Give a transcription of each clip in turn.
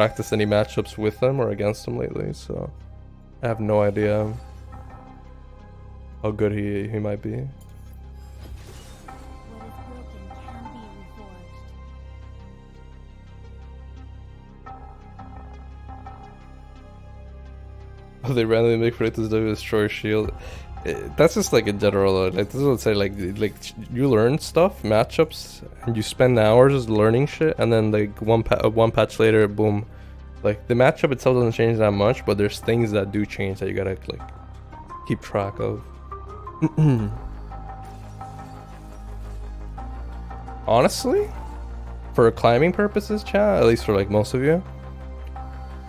practiced any matchups with him or against him lately, so I have no idea how good he might be. Oh, they randomly make Kratos destroy shield. That's just like in general. Like this is what I say. Like you learn stuff, matchups, and you spend hours learning shit, and then like one patch later, boom. Like the matchup itself doesn't change that much, but there's things that do change that you gotta like keep track of. Honestly, for climbing purposes, chat, at least for like most of you,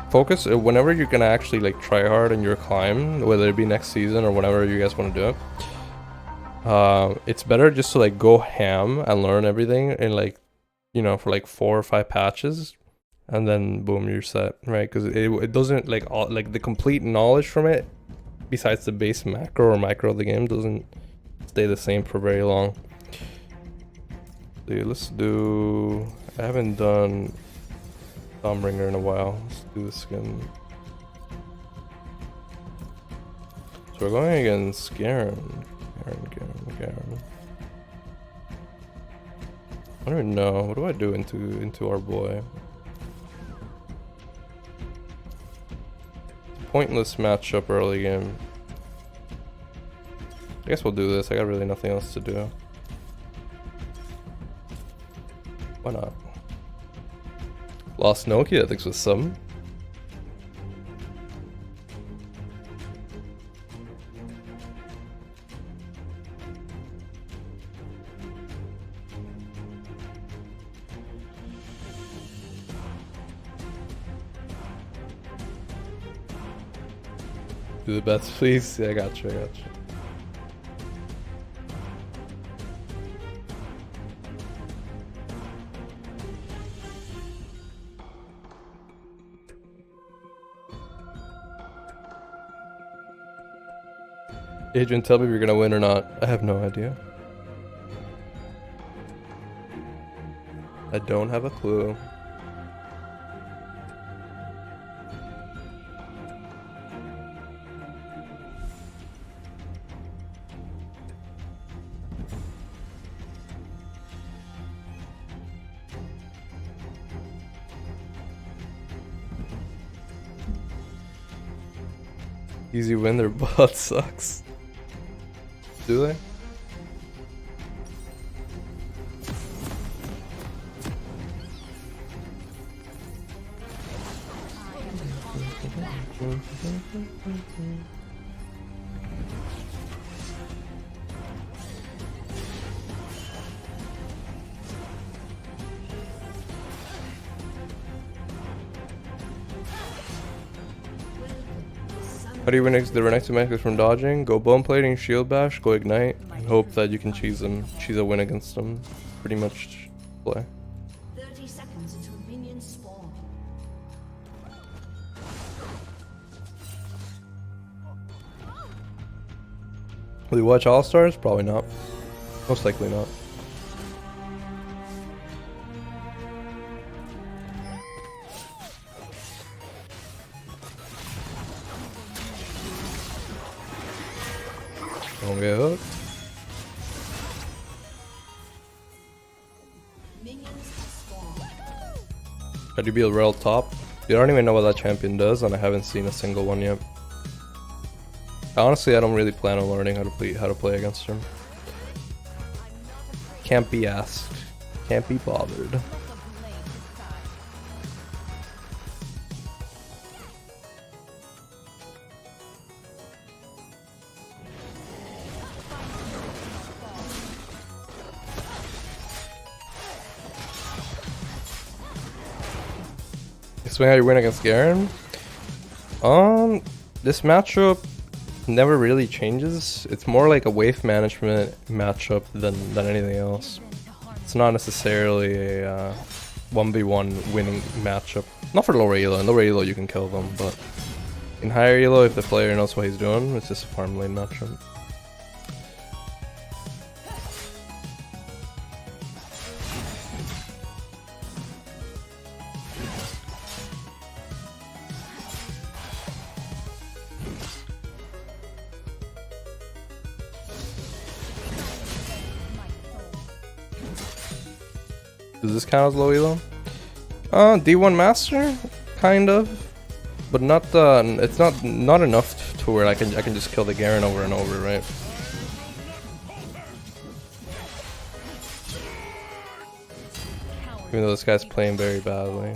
focus whenever you're gonna actually like try hard in your climb, whether it be next season or whenever you guys want to do it. It's better just to like go ham and learn everything in like, you know, for like 4 or 5 patches, and then boom, you're set, right? Because it doesn't like like the complete knowledge from it, besides the base macro or micro of the game, doesn't stay the same for very long. Dude, let's do. I haven't done Thumbringer in a while. Let's do the skin. So we're going against Garen. Garen. I don't even know. What do I do into our boy? Pointless matchup early game. I guess we'll do this. I got really nothing else to do. Why not? Lost Nokia, I think was some. Do the bets, please. Yeah, I got you. Adrian, tell me if you're gonna win or not. I have no idea. I don't have a clue. Easy win, their bot sucks. Do they? How do you win the Renekton mechanics from dodging? Go bone plating, shield bash, go ignite, and hope that you can cheese a win against them. Pretty much play. 30 seconds until minions spawn. Will you watch All Stars? Probably not. Most likely not. Don't get hooked. How do you be a real top? You don't even know what that champion does, and I haven't seen a single one yet. Honestly, I don't really plan on learning how to play against him. Can't be asked. Can't be bothered. Explain how you win against Garen. This matchup never really changes. It's more like a wave management matchup than anything else. It's not necessarily a 1v1 winning matchup. Not for lower elo. In lower elo you can kill them, but in higher elo, if the player knows what he's doing, it's just a farm lane matchup. Does this count as low elo? D1 master, kind of, but not it's not enough to where I can just kill the Garen over and over, right? Even though this guy's playing very badly.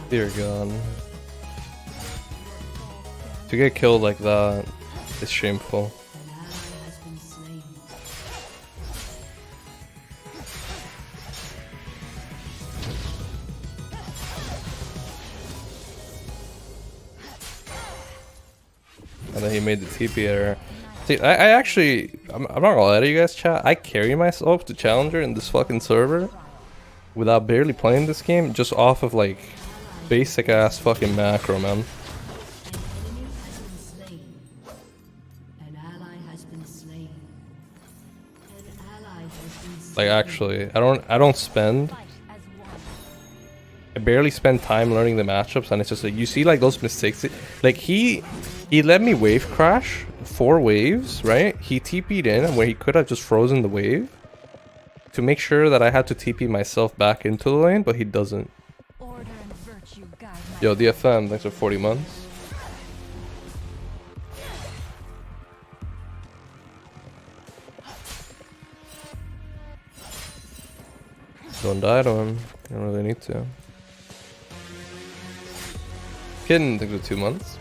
Dear God. To get killed like that is shameful. And then he made the TP error. See, I actually, I'm not gonna lie to you guys, chat. I carry myself to Challenger in this fucking server without barely playing this game, just off of like basic ass fucking macro, man. Like actually, I don't spend. I barely spend time learning the matchups, and it's just like you see like those mistakes. Like he let me wave crash 4 waves, right? He TP'd in where he could have just frozen the wave to make sure that I had to TP myself back into the lane, but he doesn't. Yo, DFM, thanks for 40 months. Don't die to him. You don't really need to. Kitten, thanks for 2 months.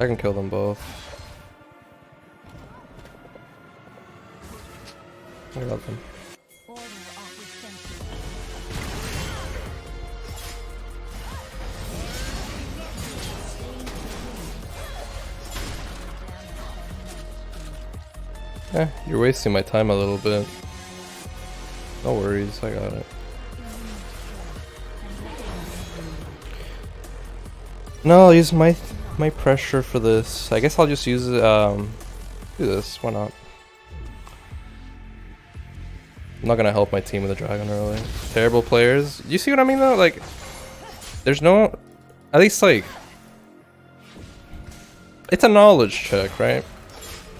I can kill them both. I love them. You're wasting my time a little bit. No worries, I got it. No, I'll use my pressure for this. I guess I'll just use do this. Why not? I'm not gonna help my team with a dragon early. Terrible players. You see what I mean though? Like, there's no, at least like, it's a knowledge check, right?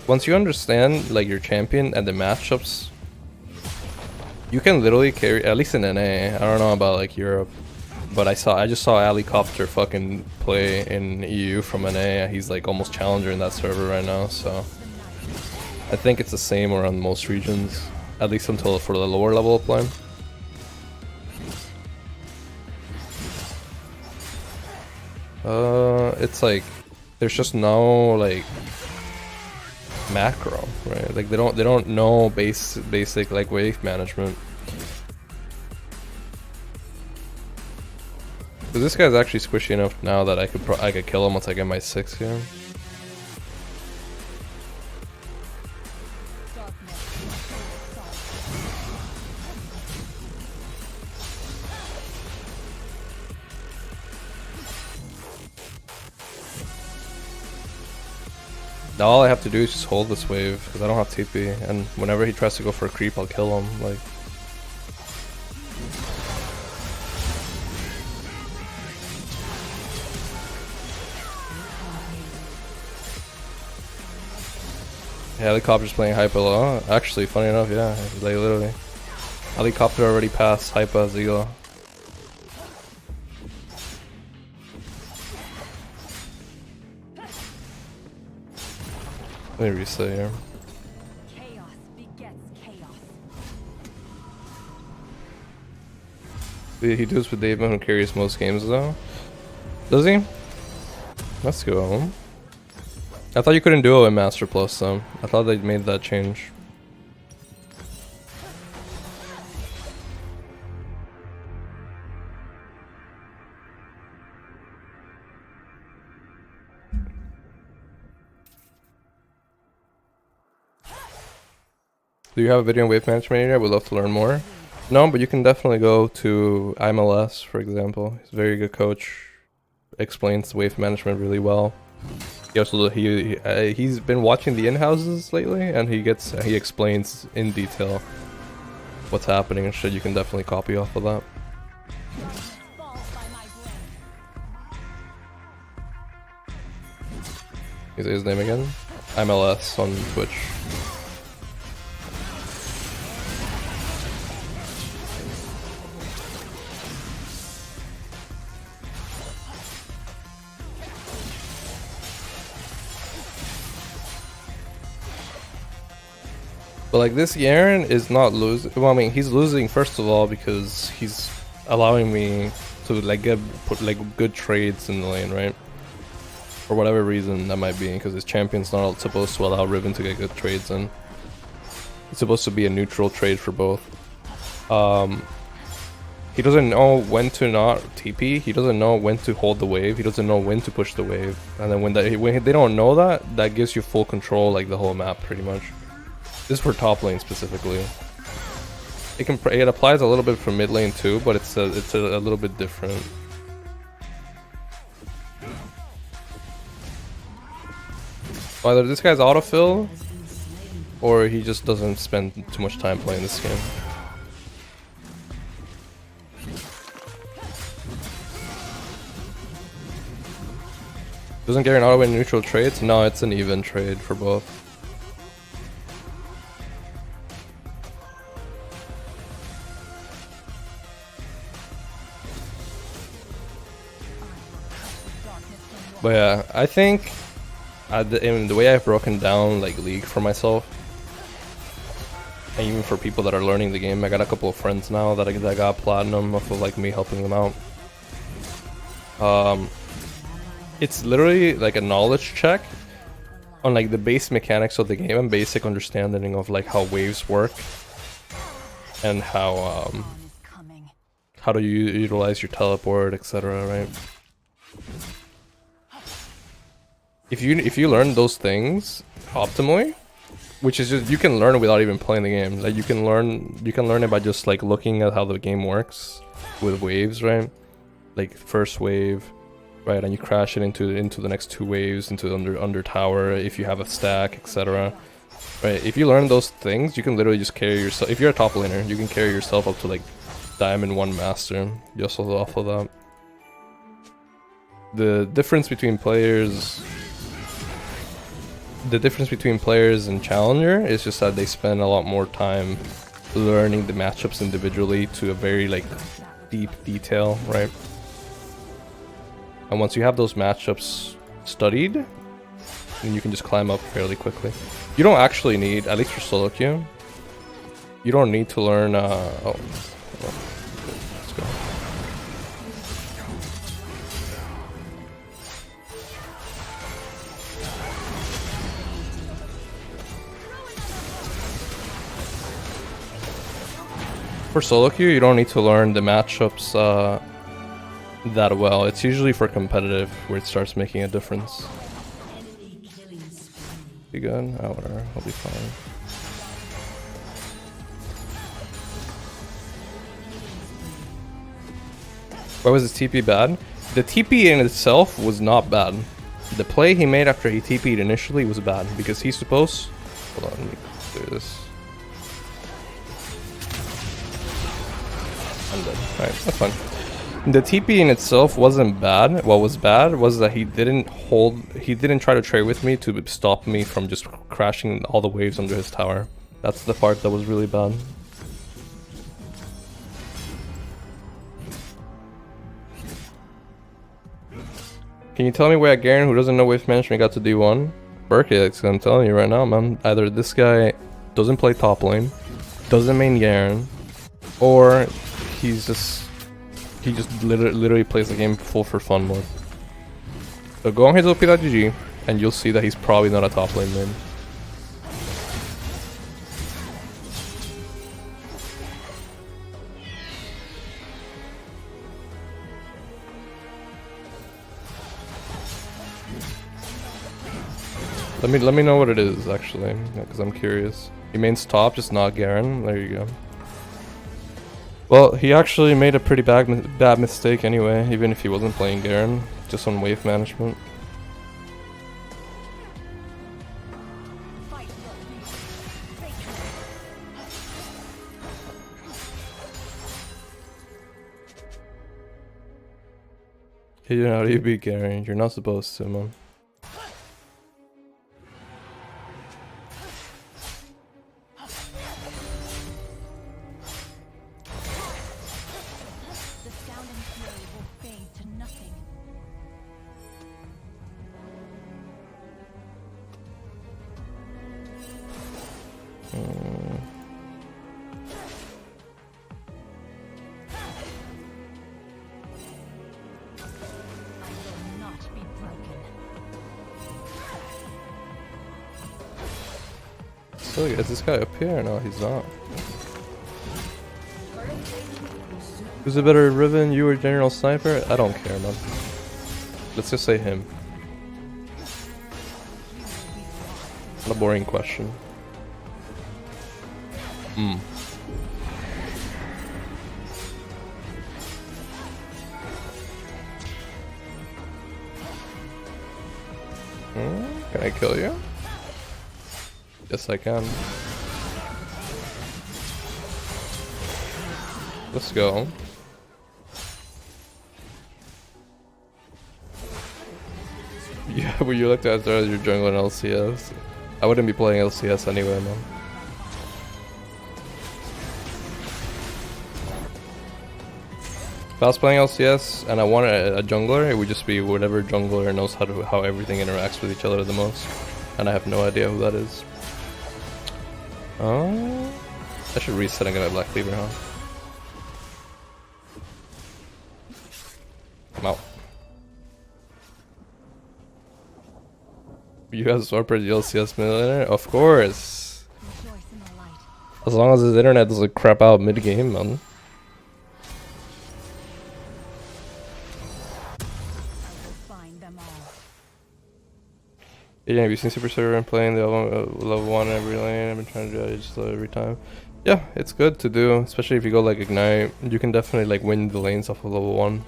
Once you understand like your champion and the matchups, you can literally carry. At least in NA, I don't know about like Europe. But I just saw Helicopter fucking play in EU from NA. He's like almost challenger in that server right now, so I think it's the same around most regions, at least until for the lower level of play. It's like there's just no like macro, right? Like they don't know basic like wave management. Because this guy's actually squishy enough now that I could kill him once I get my 6 here. Now all I have to do is just hold this wave because I don't have TP, and whenever he tries to go for a creep, I'll kill him. Like. Helicopter's playing Hyper low. Actually, funny enough, yeah. Like literally. Helicopter already passed Hyper as Eagle. Let me reset here. Chaos begets chaos. He does with David who carries most games though. Does he? Let's go. I thought you couldn't do it in Master Plus though. I thought they made that change. Do you have a video on wave management area? I would love to learn more. No, but you can definitely go to IMLS, for example. He's a very good coach. Explains wave management really well. He also he's been watching the in-houses lately, and he explains in detail what's happening and shit. You can definitely copy off of that. Is his name again? IMLS on Twitch. But like this Garen is not losing. Well, I mean, he's losing first of all because he's allowing me to like put like good trades in the lane, right? For whatever reason that might be, because his champion's not supposed to allow Riven to get good trades in. It's supposed to be a neutral trade for both. He doesn't know when to not TP. He doesn't know when to hold the wave. He doesn't know when to push the wave. And then when they don't know that, that gives you full control, like the whole map, pretty much. This is for top lane specifically. It applies a little bit for mid lane too, but it's a little bit different. Either this guy's autofill, or he just doesn't spend too much time playing this game. Doesn't Garen auto-win neutral trades? No, it's an even trade for both. But yeah, I think in the way I've broken down like League for myself, and even for people that are learning the game, I got a couple of friends now that got platinum off of like me helping them out. It's literally like a knowledge check on like the base mechanics of the game and basic understanding of like how waves work and how to utilize your teleport, etc. Right? If you learn those things optimally, which is just you can learn it without even playing the game. Like you can learn it by just like looking at how the game works with waves, right? Like first wave, right, and you crash it into the next two waves, into under tower if you have a stack, etc. Right? If you learn those things, you can literally just carry yourself. If you're a top laner, you can carry yourself up to like Diamond 1 Master just off of that. The difference between players and Challenger is just that they spend a lot more time learning the matchups individually to a very like deep detail, right? And once you have those matchups studied, then you can just climb up fairly quickly. You don't actually need, at least for solo queue, you don't need to learn let's go. For solo queue, you don't need to learn the matchups that well. It's usually for competitive where it starts making a difference. Be good? Oh, whatever. I'll be fine. Why was his TP bad? The TP in itself was not bad. The play he made after he TP'd initially was bad because he's supposed... Hold on, let me do this. I'm dead. Alright, that's fine. The TP in itself wasn't bad. What was bad was that he didn't try to trade with me to stop me from just crashing all the waves under his tower. That's the part that was really bad. Can you tell me where Garen, who doesn't know wave management, got to D1? Werhli, I'm telling you right now, man. Either this guy doesn't play top lane, doesn't main Garen, or he just literally plays the game full for fun mode. So go on his op.gg and you'll see that he's probably not a top lane main. Let me know what it is actually, because I'm curious. He mains top, just not Garen. There you go. Well, he actually made a pretty bad mistake anyway, even if he wasn't playing Garen, just on wave management. You know how do you beat Garen? You're not supposed to, man. So is this guy up here? No, he's not. Who's a better Riven, you or General Sniper? I don't care, man. Let's just say him. What a boring question. Can I kill you? Yes, I can. Let's go. Yeah, would you like to answer your jungle in LCS? I wouldn't be playing LCS anyway, man. If I was playing LCS and I wanted a jungler, it would just be whatever jungler knows how everything interacts with each other the most. And I have no idea who that is. Oh, I should reset and get my Black Cleaver, huh? I'm out. You guys Swarper the LCS millionaire? Of course! As long as his internet doesn't crap out mid-game, man. Yeah, have you seen Super Server and playing the level 1 every lane? I've been trying to do it just every time. Yeah, it's good to do, especially if you go like Ignite. You can definitely like win the lanes off of level 1.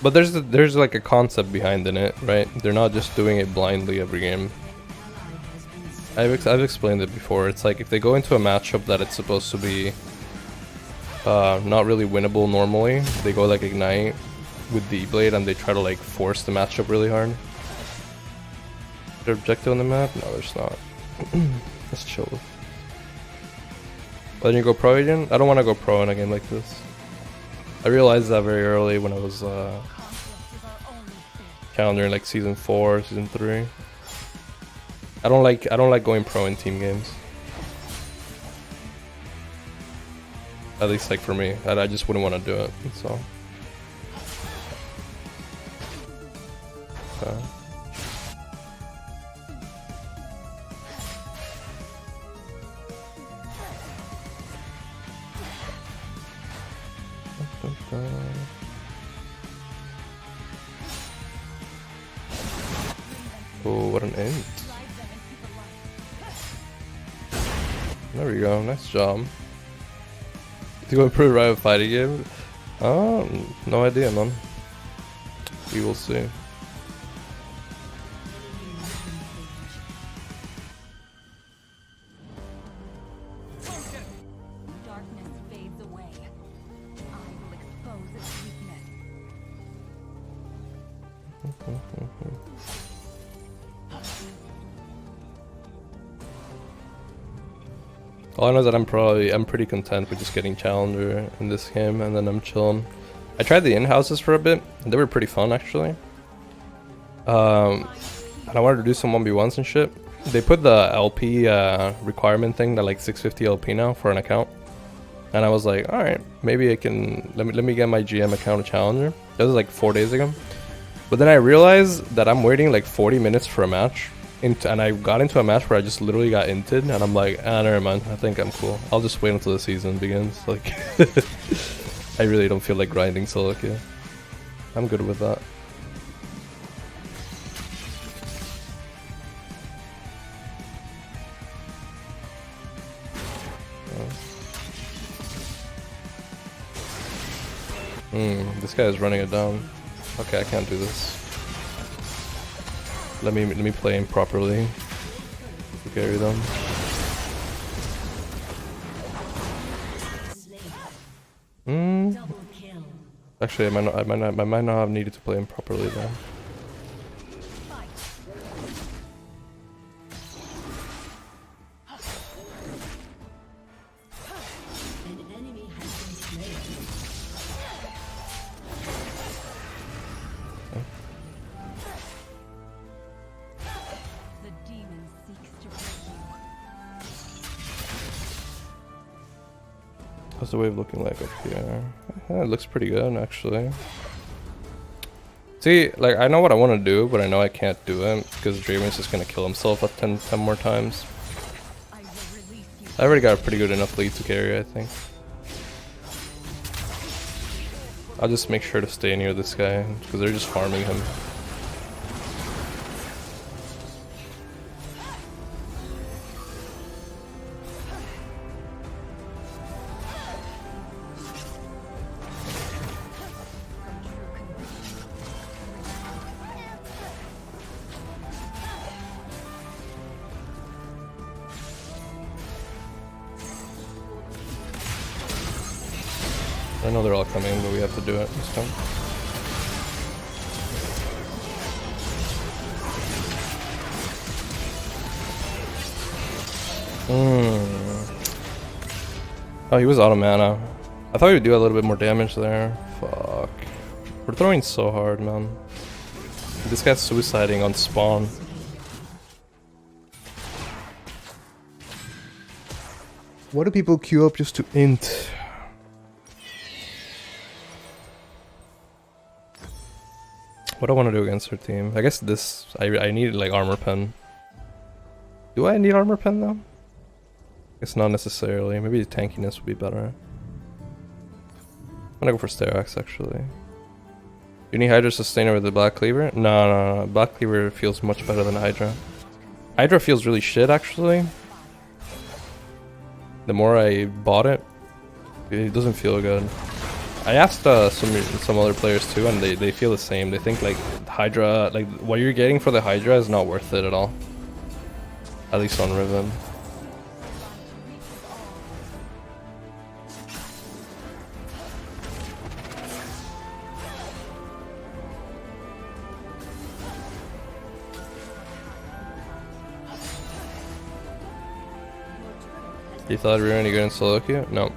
But there's like a concept behind it, right? They're not just doing it blindly every game. I've explained it before. It's like if they go into a matchup that it's supposed to be not really winnable normally, they go like Ignite with the blade and they try to like force the matchup really hard. Is there objective on the map? No, there's not. Let's chill. Then you go pro again? I don't want to go pro in a game like this. I realized that very early when I was calendaring like season 4, season 3. I don't like going pro in team games. At least like for me, I just wouldn't want to do it. So. Okay. Oh, what an int. There we go, nice job. To go improve Riot fighting game? No idea, man. We will see. All I know is that I'm pretty content with just getting Challenger in this game, and then I'm chilling. I tried the in-houses for a bit, and they were pretty fun actually. And I wanted to do some 1v1s and shit. They put the LP requirement thing, that like 650 LP now for an account. And I was like, alright, maybe I can, let me get my GM account a Challenger. That was like 4 days ago. But then I realized that I'm waiting like 40 minutes for a match. And I got into a match where I just literally got inted, and I'm like, never mind, I think I'm cool. I'll just wait until the season begins. Like, I really don't feel like grinding solo queue. I'm good with that. This guy is running it down. Okay, I can't do this. Let me play him properly. To carry them. Actually, I might not have needed to play him properly then. How's the wave looking like up here? Yeah, it looks pretty good actually. See, like I know what I want to do, but I know I can't do it because Draven's just gonna kill himself up 10 more times. I already got a pretty good enough lead to carry, I think. I'll just make sure to stay near this guy because they're just farming him. I know they're all coming, but we have to do it this time. Oh, he was out of mana. I thought he would do a little bit more damage there. Fuck. We're throwing so hard, man. This guy's suiciding on spawn. What do people queue up just to int? What do I want to do against her team? I guess this... I need like armor pen. Do I need armor pen though? I guess not necessarily. Maybe the tankiness would be better. I'm gonna go for Sterak's actually. You need Hydra Sustainer with the Black Cleaver? No. Black Cleaver feels much better than Hydra. Hydra feels really shit actually. The more I bought it, it doesn't feel good. I asked some other players too, and they feel the same. They think like Hydra, like what you're getting for the Hydra is not worth it at all. At least on Riven. You thought we were gonna go in solo queue? No.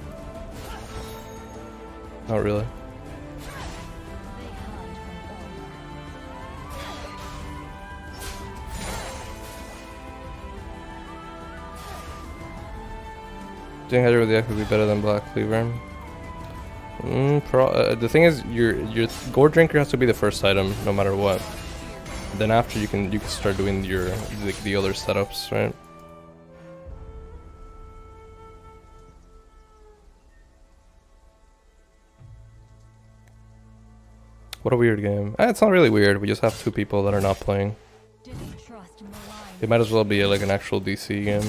Not really. Doing Hydra with the X would be better than Black Cleaver. The thing is, your Gourd Drinker has to be the first item, no matter what. Then after you can start doing the other setups, right? What a weird game. It's not really weird, we just have two people that are not playing. It might as well be like an actual DC game.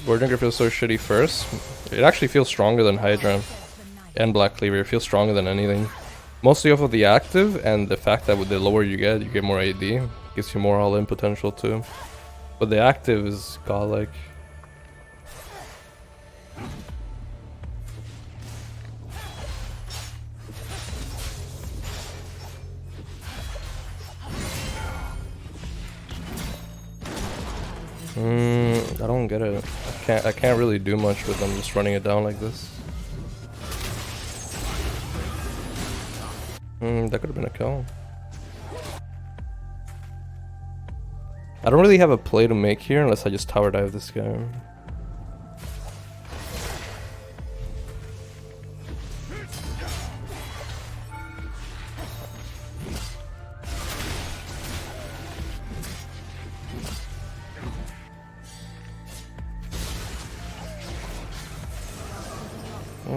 Gourd Drinker feels so shitty first. It actually feels stronger than Hydra and Black Cleaver. It feels stronger than anything. Mostly off of the active and the fact that with the lower you get more AD. Gives you more all-in potential too. But the active is godlike. I don't get it. I can't really do much with them just running it down like this. That could have been a kill. I don't really have a play to make here unless I just tower dive this guy.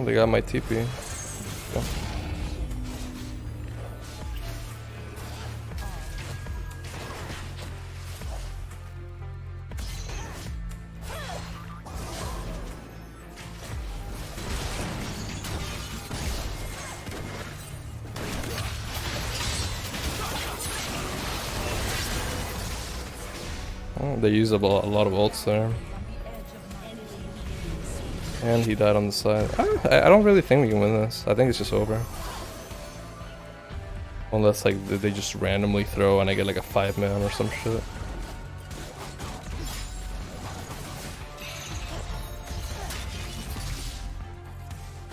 Oh, they got my TP. Yeah. Oh, they use a lot of ults there. And he died on the side. I don't really think we can win this. I think it's just over. Unless like they just randomly throw and I get like a 5-man or some shit.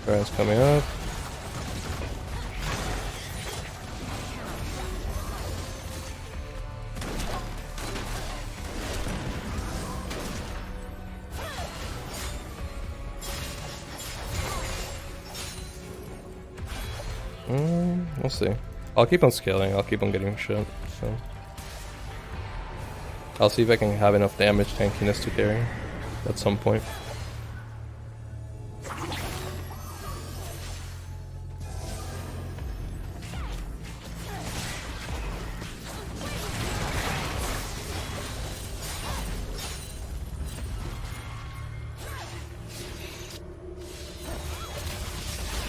Garen's coming up. We'll see. I'll keep on scaling, I'll keep on getting shit, so. I'll see if I can have enough damage tankiness to carry at some point.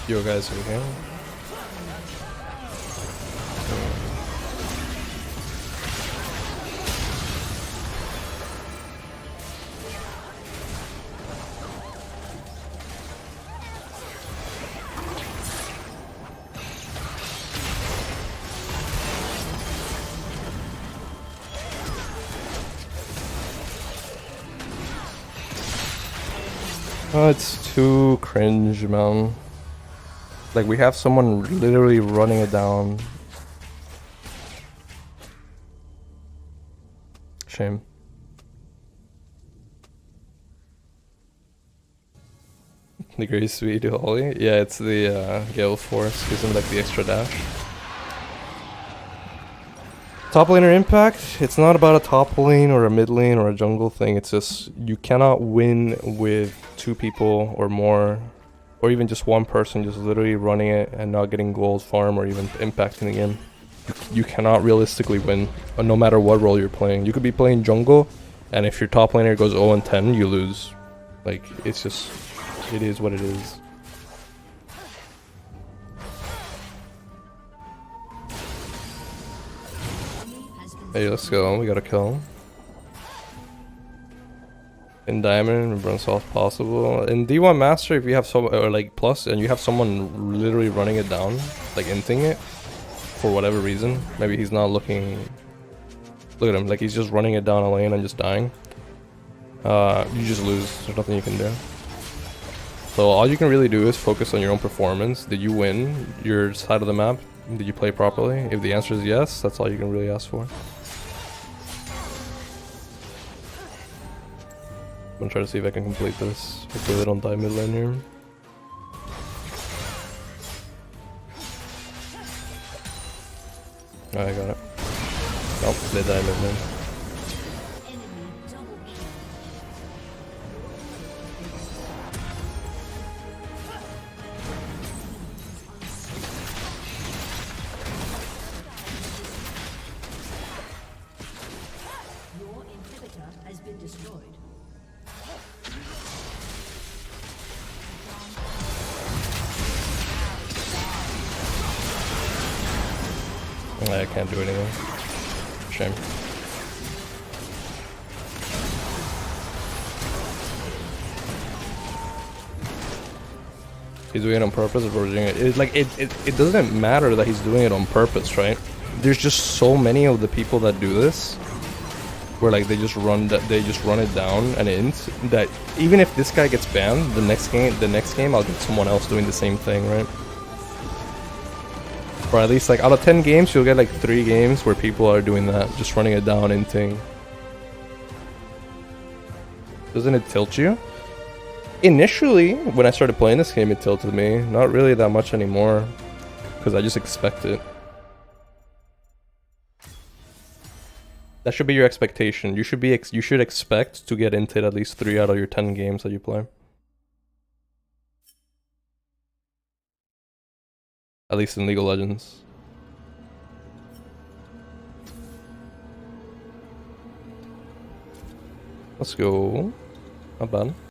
You guys over here. Oh, it's too cringe, man. Like, we have someone literally running it down. Shame. The Great Sweet Holy? Yeah, it's the Gale Force. Gives him like the extra dash. Top laner impact, it's not about a top lane or a mid lane or a jungle thing. It's just you cannot win with 2 people or more, or even just one person just literally running it and not getting gold farm or even impacting the game. You cannot realistically win, no matter what role you're playing. You could be playing jungle, and if your top laner goes 0-10, you lose. Like, it's just, it is what it is. Hey, let's go. We got a kill. In Diamond, run soft possible. In D1 Master, if you have some, or like Plus, and you have someone literally running it down, like inting it, for whatever reason. Maybe he's not looking. Look at him, like he's just running it down a lane and just dying. You just lose. There's nothing you can do. So all you can really do is focus on your own performance. Did you win your side of the map? Did you play properly? If the answer is yes, that's all you can really ask for. I'm gonna try to see if I can complete this. Hopefully they don't die mid lane here. Oh, I got it. Nope, they die mid lane. I can't do anything. Shame. He's doing it on purpose, or doing it. It's like it doesn't matter that he's doing it on purpose, right? There's just so many of the people that do this, where like they just run it down and int, that even if this guy gets banned, the next game I'll get someone else doing the same thing, right? Or at least like out of 10 games, you'll get like 3 games where people are doing that, just running it down, inting. Doesn't it tilt you? Initially, when I started playing this game, it tilted me. Not really that much anymore, because I just expect it. That should be your expectation. You should expect to get inted at least 3 out of your 10 games that you play. At least in League of Legends. Let's go. Not bad.